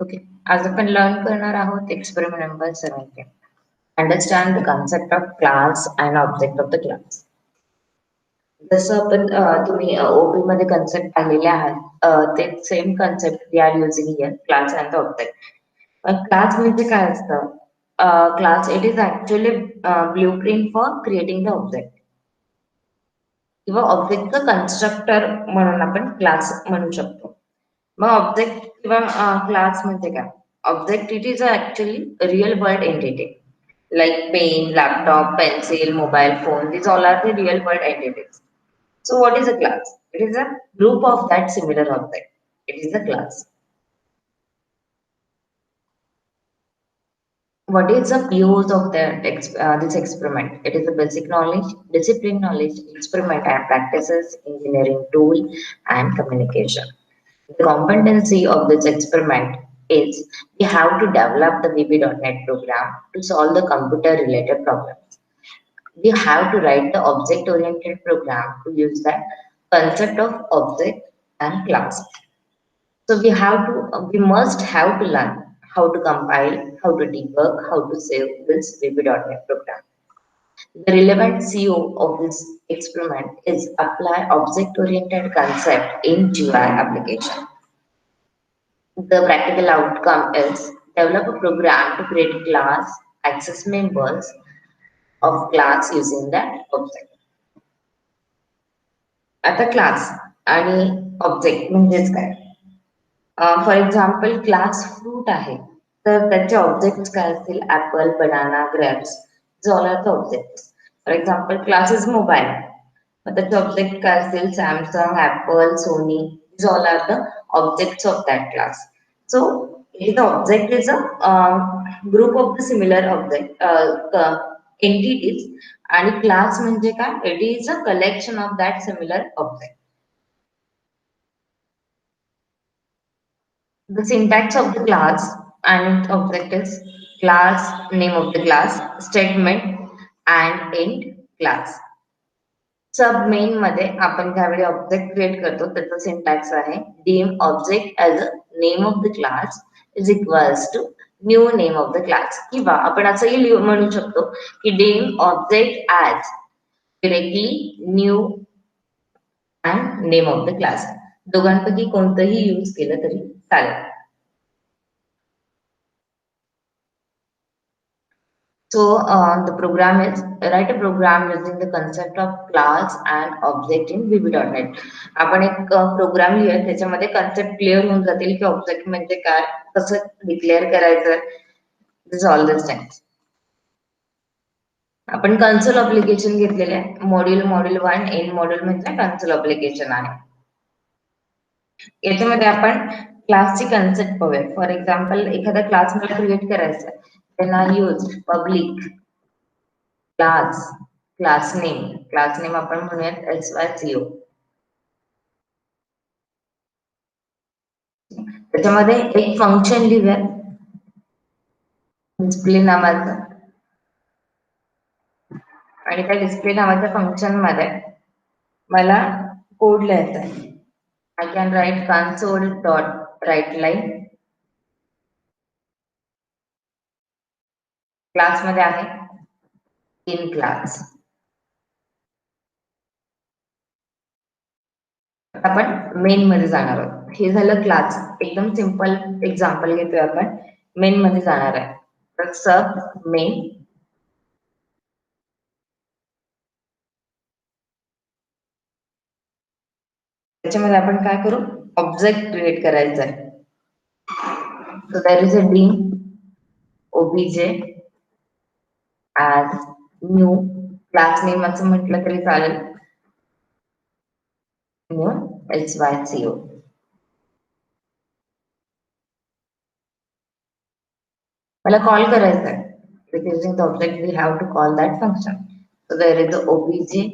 Okay, आज आपण learn करणार आहोत experiment number 17. Understand the concept of class and object of the class. जसं आपण तुम्ही ओबी मध्ये कन्सेप्ट पाहिलेले आहात, ते same concept we are using here, class and object. Class म्हणजे काय असतं? Class it is actually blueprint for creating the object किंवा ऑब्जेक्टचं कन्स्ट्रक्टर म्हणून आपण क्लास म्हणू शकतो. मग ऑब्जेक्ट किंवा क्लास म्हणजे काय? Object it is actually real world entity like pen, laptop, pencil, mobile phone. These all are the real world entities. So what is a class? It is a group of that similar object. It is a class. What is the use of this experiment? It is a basic knowledge, discipline knowledge, experiment and practices, engineering tool, and communication. The competency of this experiment is we have to develop the VB.NET program to solve the computer related problems. We have to write the object oriented program to use the concept of object and class. So we must have to learn how to compile, how to debug, how to save this VB.NET program. The relevant CO of this experiment is apply object oriented concept in GUI application. The practical outcome is develop a program to create class, access members of class using that object. आता class आणि object म्हणजेच काय? For example class fruit आहे तर त्याचे object काय असतील? Apple, banana, grapes. All are the object. For example class is mobile, मग त्याचे ऑब्जेक्ट काय असतील? Samsung, Apple, Sony. All are the objects of that class. So the object is a group of the similar object entities आणि class म्हणजे काय? It is a collection of that similar object. The syntax of the class and object is class, name of the class, statement and end class. Sub main मध्ये आपण ज्यावेळी object create करतो त्याचा syntax आहे name object as a name of the class is equals to new name of the class. किंवा आपण असंही म्हणू शकतो की name object as directly new and name of the class. दोघांपैकी कोणतंही यूज केलं तरी चालेल. So the program is write a program using the concept of class and object in VB.NET. आपण एक प्रोग्राम लिहूया त्याच्यामध्ये कन्सेप्ट क्लिअर होऊन जातील की ऑब्जेक्ट म्हणजे काय, कसं डिक्लेअर करायचं. दिस ऑल दिस थिंग्स. आपण कन्सोल अप्लिकेशन घेतलेले आहे. मॉड्यूल 1 एन मॉड्यूल म्हणजे कन्सोल अप्लिकेशन आहे. याच्यामध्ये आपण क्लासची कन्सेप्ट पाहूया. फॉर एक्झाम्पल एखादा क्लास मला क्रिएट करायचा आहे. then I use public class name आपण म्हणूयात SYCO. त्याच्यामध्ये एक फंक्शन लिहूया डिस्प्ले नावाचं आणि त्या डिस्प्ले नावाच्या फंक्शन मध्ये मला कोड लिहायचा आहे. I can write console dot write line. Class मध्ये आहे इन क्लास. आपण मेन मध्ये जाणार आहोत. हे झालं क्लास. एकदम सिंपल एक्झाम्पल घेतोय आपण. मेन मध्ये जाणार आहे तर सब मेन. त्याच्यामध्ये आपण काय करू? ऑब्जेक्ट क्रिएट करायचा आहे. So there is a D OBJ as new class name असं म्हटलं तरी चालेल. New SYCO. मला कॉल करायचा आहे. With using the object, we have to call that function. So there is the obj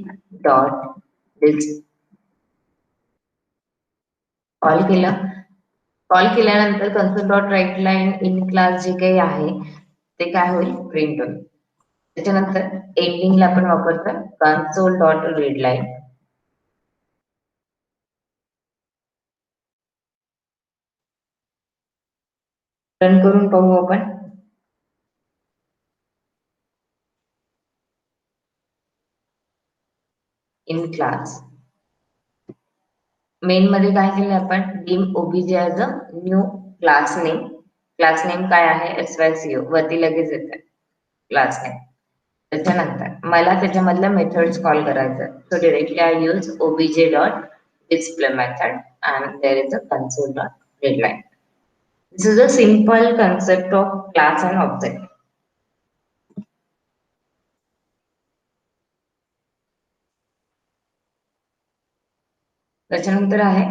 dot this. Call केल्यानंतर console dot write line in class जे काही आहे ते काय होईल? प्रिंट होईल. त्याच्यानंतर एंडिंगला आपण वापरतो console dot read line. Run करून पाहू आपण. इन क्लास मेन मध्ये काय केलं आपण, dim OBJ as a new class name काय आहे, SYCO वरती लगेच येते क्लास नेम. त्याच्यानंतर मला त्याच्यामधल्या मेथड्स कॉल करायचं, so directly I use OBJ dot display method and there is a console dot readline. This is a simple concept of class and object. त्याच्यानंतर आहे,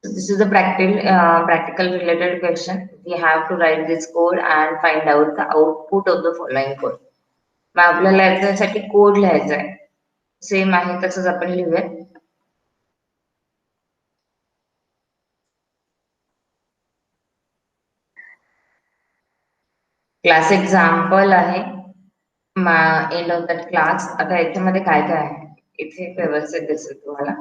so this is a practical related question. We have to write this code and find out the output of the following code. मग आपल्याला याच्यासाठी code लिहायचा आहे, same आहे तसंच आपण लिहूया. क्लास एक्झाम्पल आहे, एंड ऑफ दॅट क्लास. आता याच्यामध्ये काय काय आहे, इथे व्यवस्थित दिसेल तुम्हाला.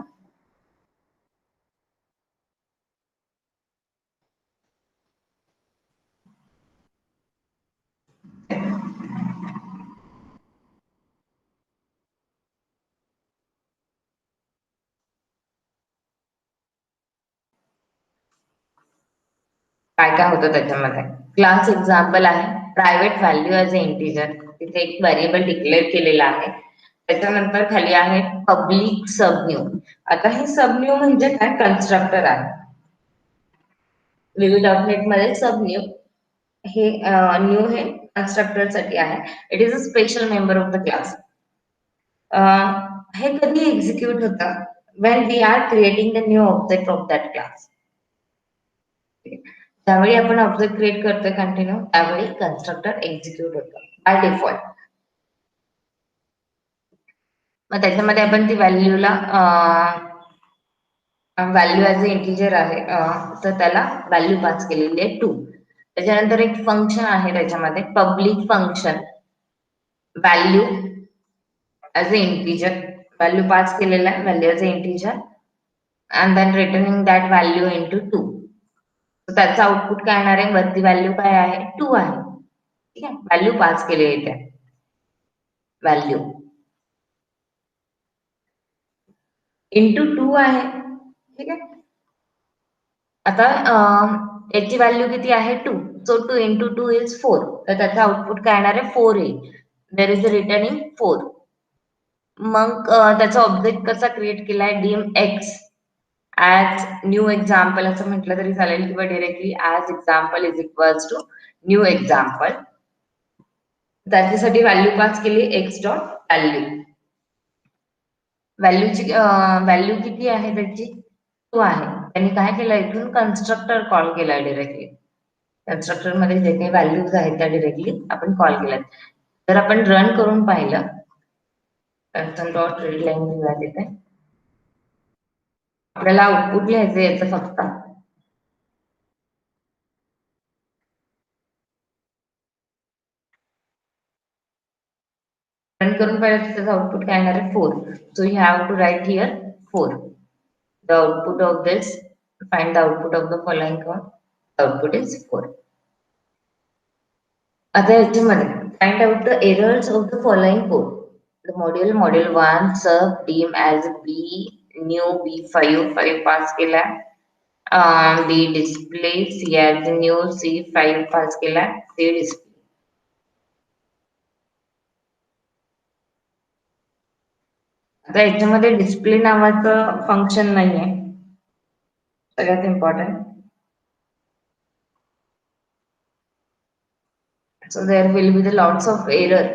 काय काय होतं त्याच्यामध्ये. क्लास एक्झाम्पल आहे, private value as a integer, तिथे एक व्हेरिएबल डिक्लेअर केलेला आहे. त्याच्यानंतर खाली आहे पब्लिक सबन्यू. आता हे सबन्यू म्हणजे काय, कन्स्ट्रक्टर आहे. विविध डॉटनेट मध्ये सबन्यू हे न्यू हे कन्स्ट्रक्टर साठी आहे. It is a special member of the class. हे कधी एक्झिक्यूट होतं, when we are creating the new object of that class. त्यावेळी आपण ऑब्जेक्ट क्रिएट करतोय कंटिन्यू, त्यावेळी कन्स्ट्रक्टर एक्झिक्यूट होतं बाय डिफॉल्ट. मग त्याच्यामध्ये आपण ती व्हॅल्यूला व्हॅल्यू ॲज अ इंटिजर आहे, तर त्याला व्हॅल्यू पास केलेली आहे 2. त्याच्यानंतर एक फंक्शन आहे त्याच्यामध्ये, public function value as a integer, value pass केलेला आहे value as a integer and then returning that value into 2. त्याचा आउटपुट काय येणार आहे, वरती व्हॅल्यू काय आहे, 2 आहे. ठीक आहे, व्हॅल्यू पास केली इथे, व्हॅल्यू इंटू 2 आहे. ठीक आहे, आता याची व्हॅल्यू किती आहे, 2. So 2 into 2 is 4. तर त्याचा आउटपुट काय येणार आहे, 4 येईल. There is a returning 4. मग त्याचा ऑब्जेक्ट कसा क्रिएट केलाय, dim X as new example असं म्हटलं तरी चालेल, किंवा directly as example is equals to new example. त्याच्यासाठी व्हॅल्यू पास केली एक्स डॉट व्हॅल्यू. व्हॅल्यू किती आहे त्याची, 2 आहे. त्यांनी काय केलं, इथून कन्स्ट्रक्टर कॉल केला डिरेक्टली. कन्स्ट्रक्टर मध्ये जे काही व्हॅल्यूज आहेत त्या डिरेक्टली आपण कॉल केल्यात. जर आपण रन करून पाहिलं, कन्सोल डॉट रीडलाईन लिहिला तिथे, आपल्याला आउटपुट लिहायचं याचं फक्त. रन करून पाहिलं तर त्याचं आउटपुट काय येणार आहे, 4. So you have to write here 4. The output of this, find the output of the following code, the output is 4. आता याच्यामध्ये find out the errors of the following code. The module 1 sub dim as B new B5 pass केला, B display C as new C5 pass केला, C display. आता याच्यामध्ये display नावाचं function नाहीये, सगळ्यात important. So there will be the lots of error.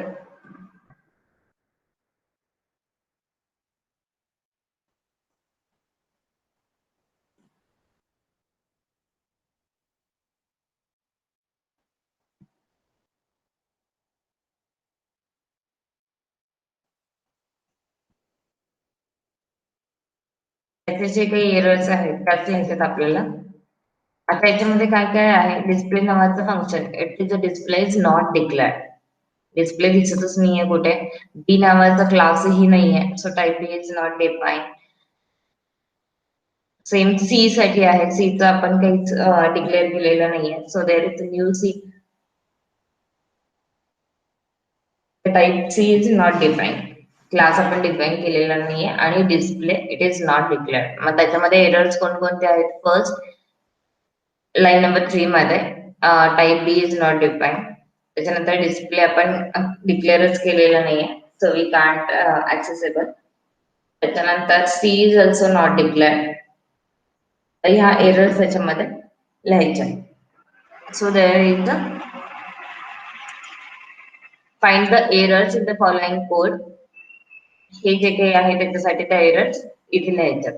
त्याचे जे काही एरर्स आहेत त्याचे ह्याच्यात आपल्याला. आता याच्यामध्ये काय काय आहे, डिस्प्ले नावाचं function, it is a display is not declared. Display दिसतच नाहीये कुठे, बी नावाचा क्लासही नाहीये, so type B is not define. Same C साठी आहे, सीचं आपण काहीच डिक्लेअर केलेलं नाहीये. So there is new C, type C is not define. Class आपण डिफाईन केलेला नाहीये आणि display it is not declared. मग त्याच्यामध्ये एरर्स कोणकोणते आहेत? फर्स्ट लाईन नंबर 3 मध्ये type B is not define. त्याच्यानंतर डिस्प्ले आपण डिक्लेअरच केलेला नाहीये, सो वी कांट ऍक्सेसेबल. त्याच्यानंतर C is also not declared. ह्या एरर्स त्याच्यामध्ये लिहायच्या. So there is the find the errors in the following code. हे जे काही आहे त्याच्यासाठी त्या एरर्स इथे लिहायच्या.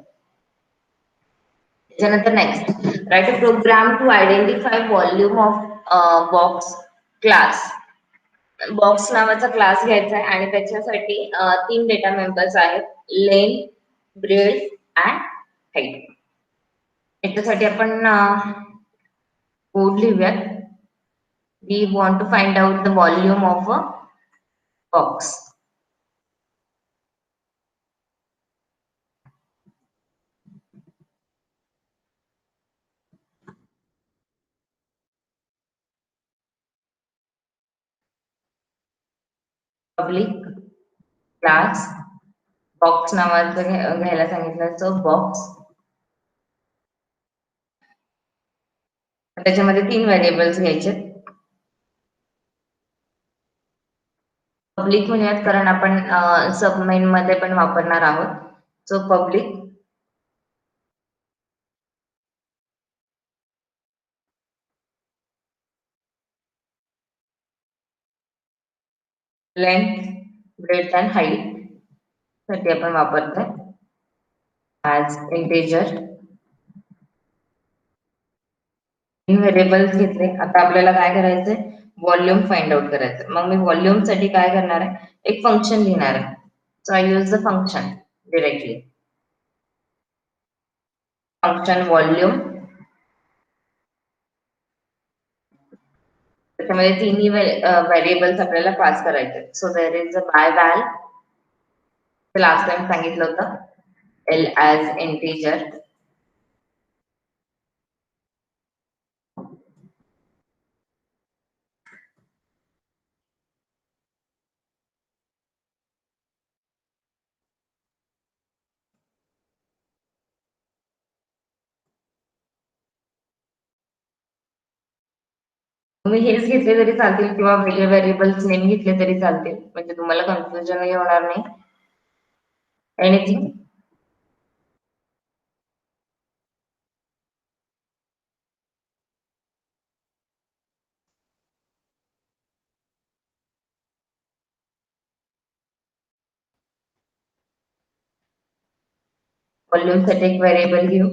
त्याच्यानंतर next write a program to identify volume of box class. Box नावाचा क्लास घ्यायचा आहे आणि त्याच्यासाठी 3 डेटा मेंबर्स आहेत, लेन, ब्रेड अँड हाईट. याच्यासाठी आपण कोड लिहूयात. We want to find out the volume of a box. Public class box नावाचं घ्यायला सांगितलं, सो बॉक्स. त्याच्यामध्ये 3 व्हेरिएबल्स घ्यायचे. पब्लिक म्हणूयात कारण आपण सबमेन मध्ये पण वापरणार आहोत. So public length, breadth and height साठी आपण वापरतोय ऍज इंटेजर. 3 व्हेरिएबल्स घेतले. आता आपल्याला काय करायचंय? व्हॉल्यूम फाइंड आउट करायचं. मग मी व्हॉल्यूम साठी काय करणार आहे? एक फंक्शन लिहिणार आहे. So I use the function directly. Function volume. त्याच्यामध्ये तिन्ही व्हेरिएबल्स आपल्याला पास करायचे. So there is a by val. Last time सांगितलं होतं, एल ऍज इंटीजर. तुम्ही हेच घेतले तरी चालतील किंवा वेगळे व्हेरिएबल्स नेम घेतले तरी चालतील, म्हणजे तुम्हाला कन्फ्युजन होणार नाही. एनिथिंग? व्हॉल्यूम साठी एक व्हेरिएबल घेऊ.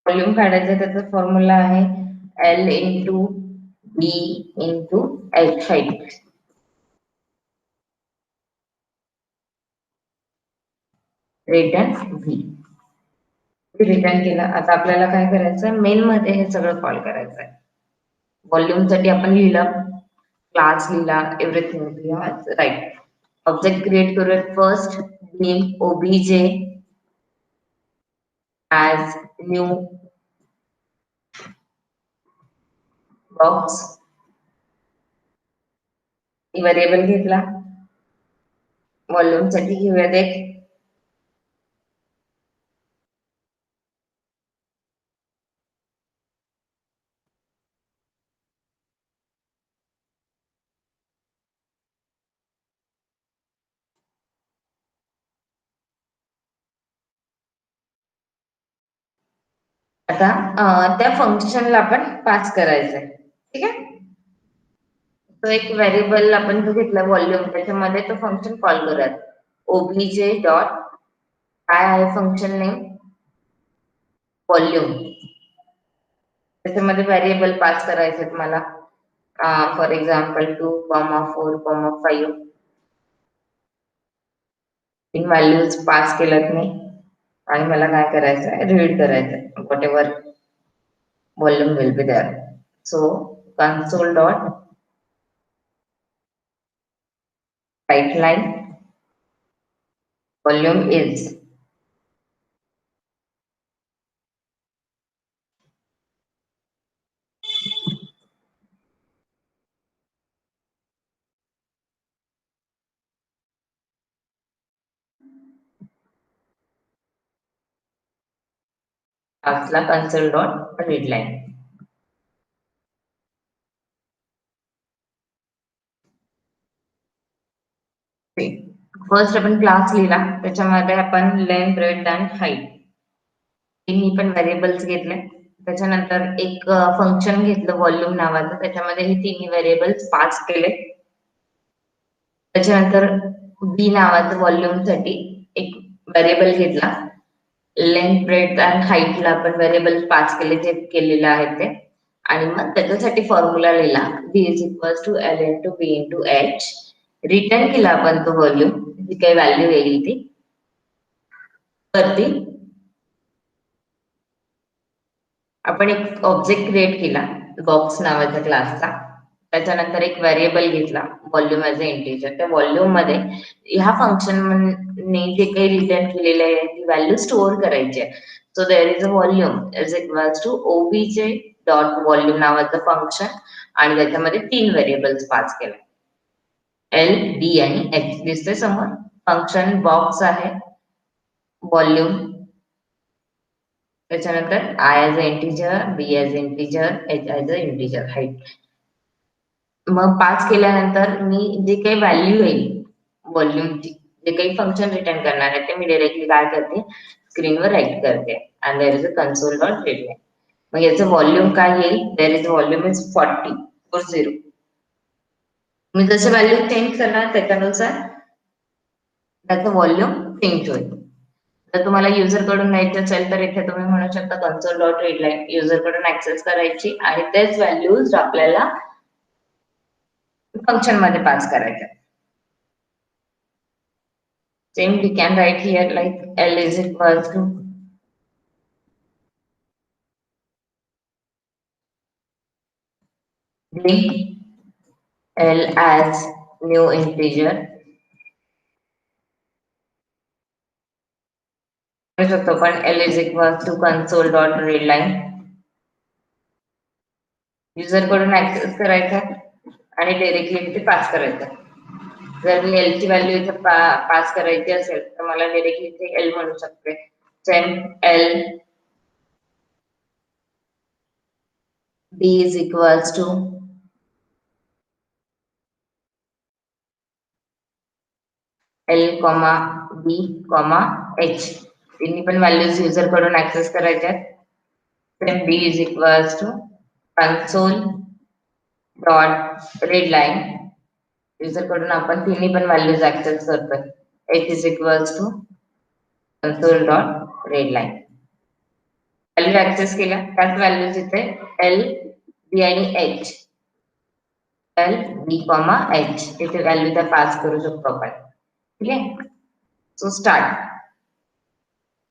व्हॉल्यूम काढायचं, त्याचा फॉर्म्युला आहे L into B into H height. Return V. Return केला. आता आपल्याला काय करायचं? मेन मध्ये हे सगळं कॉल करायचं आहे. व्हॉल्यूम साठी आपण लिहिलं, क्लास लिहिला, एव्हरीथिंग लिहिला, राईट. ऑब्जेक्ट क्रिएट करूयात. First name OBJ as new box. Variable घेतला. व्हॉल्यूम साठी घेऊयात एक. आता त्या फंक्शनला आपण पास करायचंय. ठीक आहे. तो एक व्हेरिएबल आपण जो घेतला व्हॉल्यूम, त्याच्यामध्ये तो फंक्शन कॉल करूयात. ओबीजे डॉट काय आहे फंक्शन नेम? व्हॉल्यूम. त्याच्यामध्ये व्हेरिएबल पास करायचे मला. For example 2,4,5 in values pass केल्यात मी आणि मला काय करायचं आहे, रीड करायचं आहे what ever volume will be there. So console dot write line volume is असला console dot read line. First आपण क्लास लिहिला, त्याच्यामध्ये आपण लेंथ, ब्रेथ अँड हाईट तिन्ही पण व्हेरिएबल्स घेतले. त्याच्यानंतर एक फंक्शन घेतलं व्हॉल्यूम नावाचं, त्याच्यामध्ये हे तिन्ही व्हेरिएबल्स पास केले. त्याच्यानंतर बी नावाचं व्हॉल्यूम साठी एक व्हेरिएबल घेतला. लेंथ, ब्रेथ अँड हाईटला आपण व्हेरिएबल पास केले जे केलेले आहेत ते, आणि मग त्याच्यासाठी फॉर्म्युला लिहिला B is equals to L into B into H. Return केला आपण तो व्हॉल्यूम, जी काही व्हॅल्यू येईल ती वरती. आपण एक ऑब्जेक्ट क्रिएट केला बॉक्स नावाच्या क्लासचा. त्याच्यानंतर एक व्हेरिएबल घेतला व्हॉल्यूम ऍज अ इंटिजर. त्या व्हॉल्यूम मध्ये ह्या फंक्शन ने जे काही रिटर्न केलेले आहे ती व्हॅल्यू स्टोअर करायची आहे. So there is a volume is equals to OBJ dot volume नावाचं फंक्शन, आणि त्याच्यामध्ये 3 व्हेरिएबल्स पास केले, एल, बी आणि एच. दिसते समोर फंक्शन बॉक्स आहे, व्हॉल्यूम, त्याच्यानंतर I as a integer, B as a integer, H as a integer, height. मग पास केल्यानंतर मी जे काही व्हॅल्यू येईल व्हॉल्यूमची, जे काही फंक्शन रिटर्न करणार आहे ते मी डायरेक्टली काय करते, स्क्रीनवर राईट करते. आणि there is a console dot readline. मग याचं व्हॉल्यूम काय येईल, देअर इज व्हॉल्यूम इज 40. मी जसे व्हॅल्यू चेंज करणार त्याच्यानुसार त्याचं व्हॉल्यूम चेंज होईल. जर तुम्हाला युजर कडून द्यायचं असेल तर इथे तुम्ही म्हणू शकता कन्सोल डॉट रीडलाईन युजर कडून ऍक्सेस करायची आणि तेच व्हॅल्यूज आपल्याला फंक्शन मध्ये पास करायचे. Same we can write here like L is equals to D, L as new integer. म्हणू शकतो पण L is equals to console dot readline. User कडून ऍक्सेस करायचा आणि डायरेक्टली इथे पास करायचं. जर मी L ची व्हॅल्यू इथे पास करायची असेल तर मला डायरेक्टली इथे L म्हणू शकते. Same L D is equals to L, B, H. तिन्ही पण व्हॅल्यूज युजर कडून ऍक्सेस करायच्या. Then B is equals to console dot readline. User कडून आपण तिन्ही पण व्हॅल्यूज ऍक्सेस करतोय. H is equals to console dot readline. Value access केल्या त्याच व्हॅल्यूज इथे L, B आणि H. L, B, H इथे व्हॅल्यू त्या पास करू शकतो आपण. ठीक आहे. So start.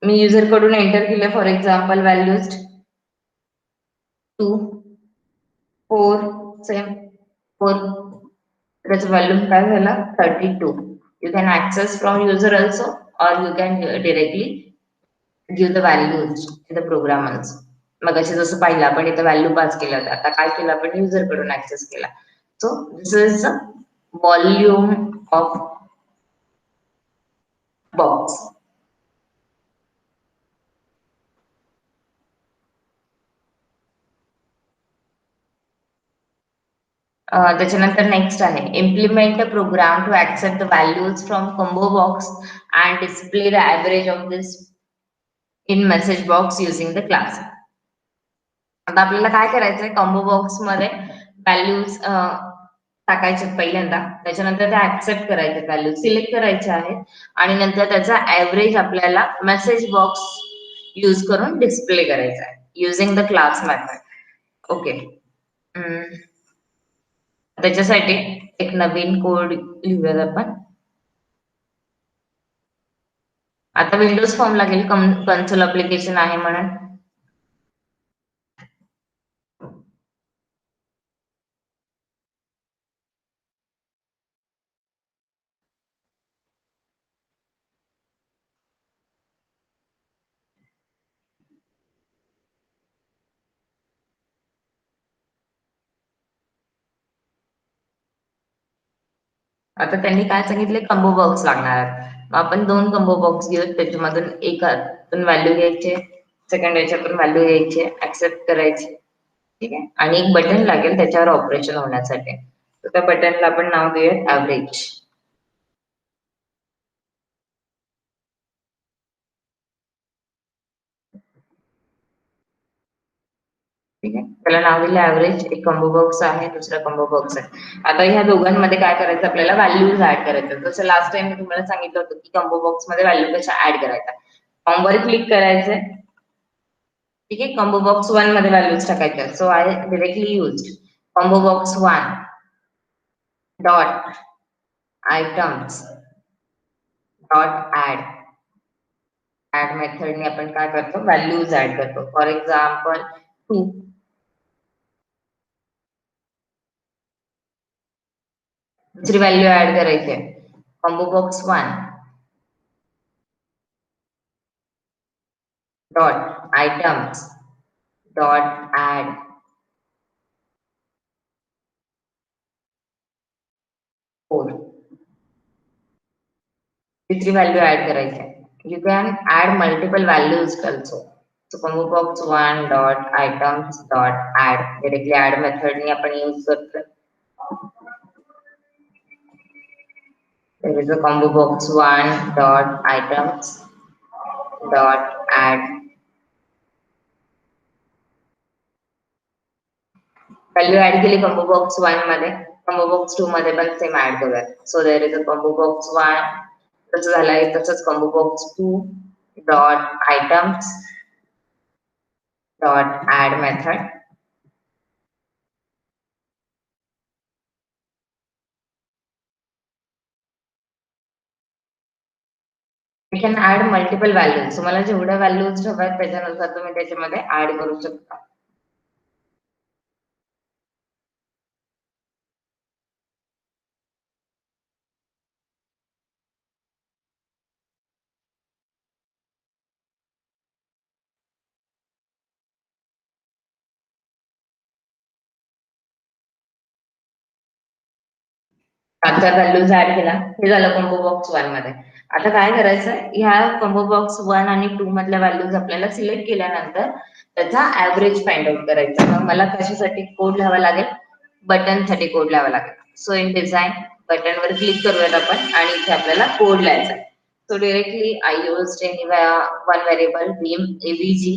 मी युजर कडून एंटर केलं फॉर एक्झाम्पल व्हॅल्यूज 2, 4, सेम 4. त्याचा व्हॉल्यूम काय झाला 32. You can access from user also और you can directly give the values in the program also. मग असे जसं पाहिलं आपण इथे व्हॅल्यू पास केला होता, आता काय केलं आपण युजर कडून ऍक्सेस केला. So this is the volume of box. त्याच्यानंतर नेक्स्ट आहे implement a program to accept the values from combo box and display the average of this in message box using the class. आता आपल्याला काय करायचंय, combo box मध्ये values टाकायचे पहिल्यांदा, त्याच्यानंतर त्या ऍक्सेप्ट करायच्या, व्हॅल्यू सिलेक्ट करायच्या आहेत आणि नंतर त्याचा ऍव्हरेज आपल्याला मेसेज बॉक्स यूज करून डिस्प्ले करायचा आहे using the class method. Okay. त्याच्यासाठी एक नवीन कोड लिहूयात आपण. आता विंडोज फॉर्म लागेल कन्सोल अप्लिकेशन आहे म्हणून. आता त्यांनी काय सांगितले, कंबो बॉक्स लागणार आहेत. मग आपण 2 कंबो बॉक्स घेऊ, त्याच्यामधून एकातून व्हॅल्यू घ्यायचे, सेकंड याच्यातून व्हॅल्यू घ्यायचे, ऍक्सेप्ट करायचे. ठीक आहे. आणि एक बटन लागेल त्याच्यावर ऑपरेशन होण्यासाठी. तर त्या बटनला आपण नाव देऊयात ऍव्हरेज. ठीक आहे. त्याला नाव दिलं ऍव्हरेज. एक कंबो बॉक्स आहे, दुसरा कंबो बॉक्स आहे. आता ह्या दोघांमध्ये काय करायचं, आपल्याला व्हॅल्यूज ऍड करायचं. जसं लास्ट टाइम मी तुम्हाला सांगितलं होतं की कंबो बॉक्स मध्ये व्हॅल्यू कशा ऍड करायच्या. फॉर्म वर क्लिक करायचंय. ठीक आहे. कंबो बॉक्स 1 मध्ये व्हॅल्यूज टाकायच्या. So I directly use combo box 1 dot items dot add मेथडने आपण काय करतो, व्हॅल्यूज ऍड करतो. For example 2. दुसरी व्हॅल्यू ऍड करायची आहे, combo box 1 dot items dot add 4. तिसरी व्हॅल्यू ऍड करायची आहे. You can add multiple values also. So combo box 1 dot items dot add directly add मेथडने आपण यूज करतो. There is a combo box 1 dot items dot add. Value add केली combo box 1 मध्ये, combo box 2 मध्ये पण same add करूया. So there is a combo box 1, तसं झालंय. तसंच combo box 2 dot items dot add method. We can add multiple values. तुम्हाला जेवढ्या व्हॅल्यूज हव्यात त्याच्यानुसार तुम्ही त्याच्यामध्ये ऍड करू शकता. आता व्हॅल्यूज ऍड केला, हे झालं कंबो बॉक्स 1 मध्ये. आता काय करायचं, ह्या कंबो बॉक्स 1 आणि 2 मधल्या व्हॅल्यूज आपल्याला सिलेक्ट केल्यानंतर त्याचा ऍव्हरेज फाइंड आउट करायचा. मग मला कशासाठी कोड लिहावा लागेल, बटन साठी कोड लिहावा लागेल. सो इन डिझाईन बटन वर क्लिक करूयात आपण आणि इथे आपल्याला कोड लिहायचा आहे. So directly I used one variable name ABG.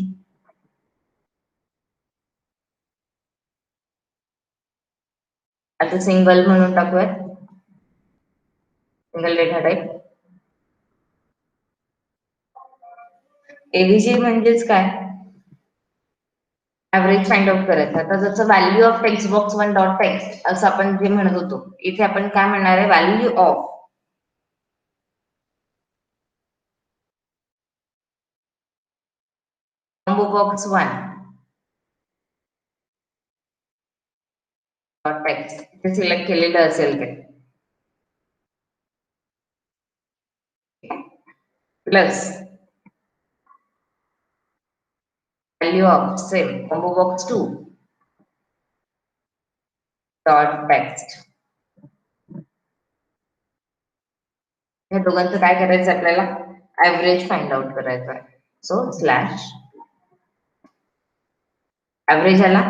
आता सिंगल म्हणून टाकूयात, सिंगल डेटा टाइप. एबीजी म्हणजेच काय, ऍव्हरेज फाइंड आउट करायचं. आता जसं value of text box 1 dot text असं आपण जे म्हणत होतो, इथे आपण काय म्हणणार आहे, value of combo box 1 dot text. ते सिलेक्ट केलेलं असेल ते plus value of same combo box 2 dot text. या दोघांचं काय करायचं, आपल्याला ऍव्हरेज फाइंड आउट करायचं आहे. सो स्लॅश ऍव्हरेज आला.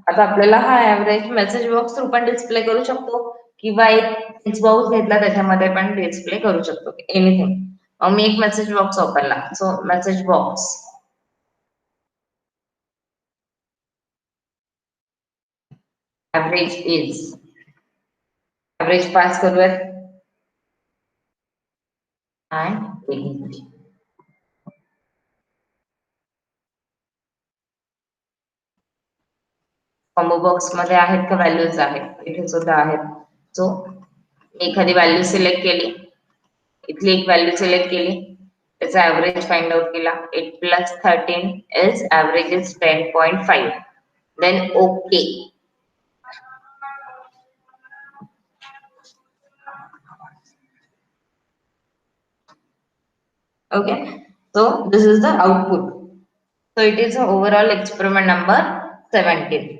आता आपल्याला हा ऍव्हरेज मेसेज बॉक्स थ्रू पण डिस्प्ले करू शकतो, किंवा एक टेक्स्ट बॉक्स घेतला त्याच्यामध्ये पण डिस्प्ले करू शकतो, एनिथिंग. मी एक मेसेज बॉक्स वापरला. So message box average is, average pass करूयात and ADP. कॉम्बो बॉक्स मध्ये आहेत का व्हॅल्यूज आहेत, इथे सुद्धा आहेत. सो एखादी व्हॅल्यू सिलेक्ट केली, इथली एक व्हॅल्यू सिलेक्ट केली, त्याचा ऍव्हरेज फाइंड आउट केला. 8 plus 13 is average is 10.5. Then okay. Okay, so this is the output. So it is overall experiment number 17.